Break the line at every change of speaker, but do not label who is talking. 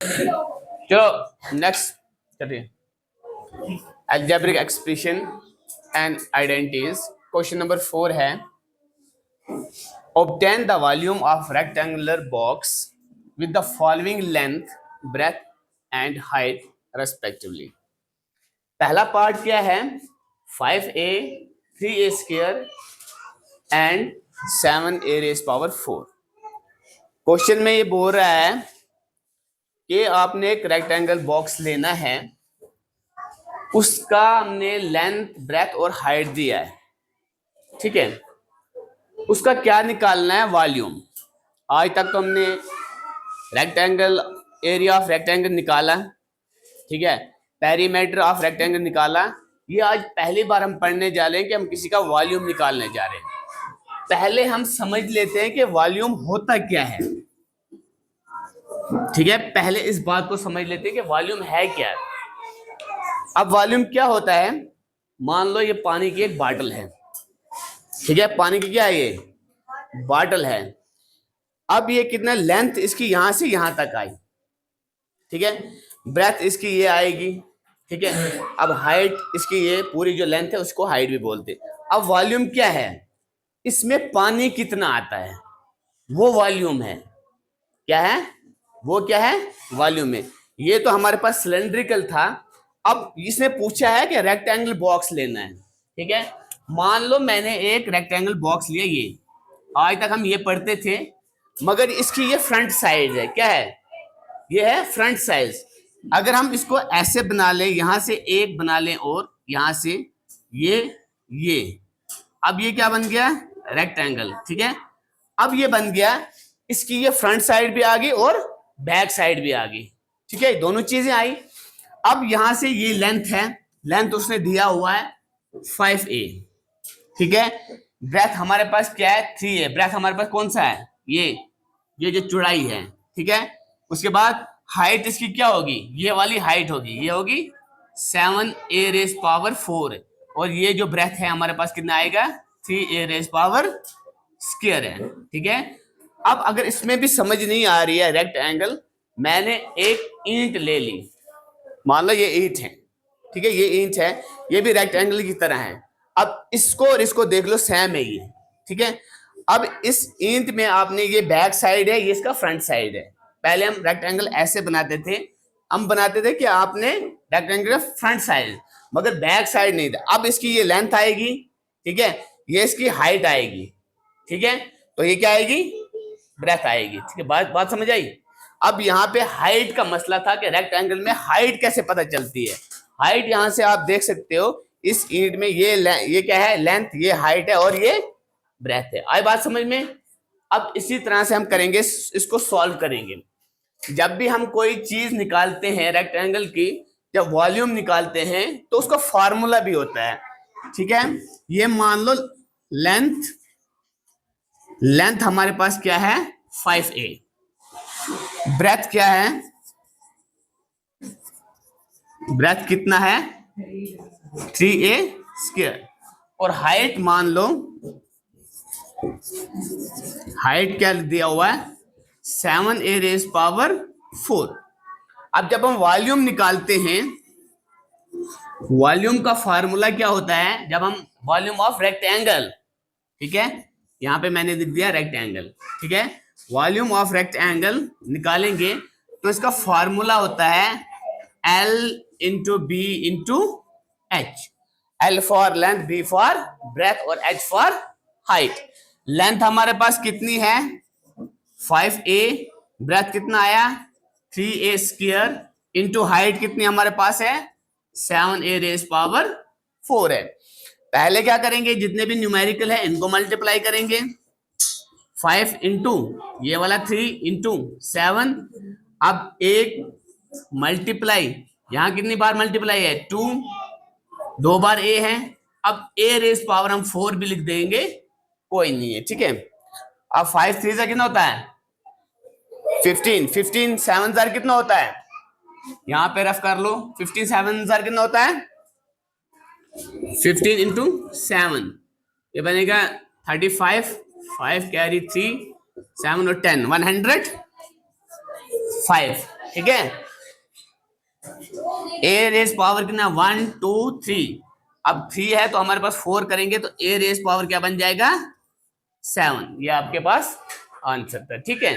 चलो नेक्स्ट करिए, algebraic expression and identities। Question number 4 है, obtain the volume of rectangular box with the following length, breadth and height respectively। पहला part क्या है, 5a 3a square and 7a raise power 4। Question में ये बोल रहा है कि आपने एक रेक्टेंगल बॉक्स लेना है, उसका हमने लेंथ ब्रेथ और हाइट दिया है, ठीक है। उसका क्या निकालना है, वॉल्यूम। आज तक तो हमने रेक्टेंगल, एरिया ऑफ रेक्टेंगल निकाला, ठीक है, पेरीमीटर ऑफ रेक्टेंगल निकाला। ये आज पहली बार हम पढ़ने जा रहे हैं कि हम किसी का वॉल्यूम निकालने जा रहे हैं। पहले हम समझ लेते हैं कि वॉल्यूम होता क्या है, ठीक है। पहले इस बात को समझ लेते हैं कि वॉल्यूम है क्या। अब वॉल्यूम क्या होता है, मान लो ये पानी की एक बॉटल है, ठीक है, पानी की क्या है, ये बॉटल है। अब ये कितना लेंथ इसकी यहां से यहां तक आई, ठीक है, ब्रेथ इसकी ये आएगी, ठीक है। अब हाइट इसकी ये पूरी जो लेंथ है उसको हाइट भी बोलते। अब वॉल्यूम क्या है, इसमें पानी कितना आता है वो वॉल्यूम है। क्या है वो, क्या है वॉल्यूम है। ये तो हमारे पास सिलेंड्रिकल था, अब इसने पूछा है कि रेक्टेंगल बॉक्स लेना है, ठीक है। मान लो मैंने एक रेक्टेंगल बॉक्स लिया, ये आज तक हम ये पढ़ते थे, मगर इसकी ये फ्रंट साइड है, क्या है, ये है फ्रंट साइज। अगर हम इसको ऐसे बना लें, यहां से एक बना लें और यहां से ये अब ये क्या बन गया, रेक्टेंगल, ठीक है। अब ये बन गया, इसकी ये फ्रंट साइड भी आ गई और बैक साइड भी आ गई, ठीक है, दोनों चीजें आई। अब यहां से ये लेंथ है, लेंथ उसने दिया हुआ है 5a, ठीक है। ब्रेथ हमारे पास क्या है, 3a। ब्रेथ हमारे पास कौन सा है, ये जो चौड़ाई है, ठीक है। उसके बाद हाइट इसकी क्या होगी, ये वाली हाइट होगी, ये होगी 7a रेज पावर 4, और ये जो ब्रेथ है हमारे पास कितना आएगा, 3a रेज पावर स्क्वायर है, ठीक है। अब अगर इसमें भी समझ नहीं आ रही है रेक्टेंगल, मैंने एक ईंट ले ली, मान लो ये ईंट है, ठीक है, ये ईंट है, ये भी रेक्टेंगल की तरह है। अब इसको और इसको देख लो, सेम है ये, ठीक है। अब इस ईंट में आपने ये बैक साइड है, ये इसका फ्रंट साइड है। पहले हम रेक्टेंगल ऐसे बनाते थे, हम बनाते थे कि आपने रेक्टेंगल फ्रंट साइड मगर बैक साइड नहीं था। अब इसकी ये लेंथ आएगी, ठीक है, ये इसकी हाइट आएगी, ठीक है, तो ये क्या आएगी, ब्रेथ आएगी, ठीक है। बात समझ आई। अब यहाँ पे हाइट का मसला था कि रेक्टेंगल में हाइट कैसे पता चलती है। हाइट यहां से आप देख सकते हो, इस ईंट में ये क्या है, लेंथ, ये हाइट है और ये ब्रेथ है। आई बात समझ में। अब इसी तरह से हम करेंगे, इसको सॉल्व करेंगे। जब भी हम कोई चीज निकालते हैं रेक्टेंगल की, जब वॉल्यूम निकालते हैं तो उसका फॉर्मूला भी होता है, ठीक है। ये मान लो लेंथ हमारे पास क्या है, 5a। ब्रेथ क्या है, ब्रेथ कितना है, 3a स्क्वायर, और हाइट मान लो, हाइट क्या दिया हुआ है, 7a रेज पावर 4। अब जब हम वॉल्यूम निकालते हैं, वॉल्यूम का फार्मूला क्या होता है, जब हम वॉल्यूम ऑफ रेक्टेंगल, ठीक है, यहां पे मैंने लिख दिया रेक्टेंगल, ठीक है, वॉल्यूम ऑफ रेक्टेंगल निकालेंगे तो इसका फार्मूला होता है L into B into H. L for length, B for breadth और H फॉर हाइट। लेंथ हमारे पास कितनी है, 5a, ब्रेथ कितना आया, 3a स्क्वायर, इंटू हाइट कितनी हमारे पास है, 7a रेज पावर 4 है। पहले क्या करेंगे, जितने भी न्यूमेरिकल है इनको मल्टीप्लाई करेंगे, 5 इंटू ये वाला 3 इंटू 7। अब एक मल्टीप्लाई, यहां कितनी बार मल्टीप्लाई है, 2, 2 बार a है। अब a रेज पावर हम 4 भी लिख देंगे, कोई नहीं है, ठीक है। अब 5 3 से कितना होता है, 15, 15 7 जार कितना होता है, यहां पे रफ कर लो, 15 7 जार कितना होता है, 15 इंटू 7, ये बनेगा 35, 5 कैरी 3, 7 और 10, 105। ठीक है, ए रेस पावर कितना 1 2 3, अब 3 है तो हमारे पास 4 करेंगे तो ए रेस पावर क्या बन जाएगा 7, ये आपके पास आंसर था। ठीक है,